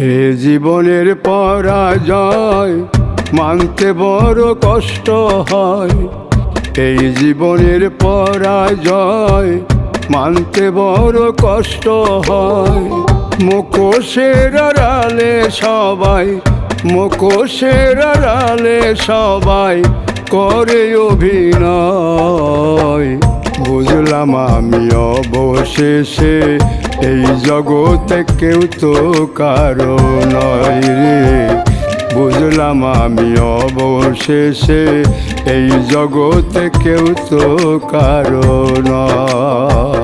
এ জীবনের পরাজয় মানতে বড় কষ্ট হয়। এই জীবনের পরাজয় মানতে বড় কষ্ট হয়। মুখোশের আড়ালে সবাই, মুখোশের আড়ালে সবাই করে অভিনয়। বুঝলাম আমি অবশেষে এই জগতে কেউ তো কারো নয় রে। বুঝলাম আমি অবশেষে এই জগতে কেউ তো কারো নয়।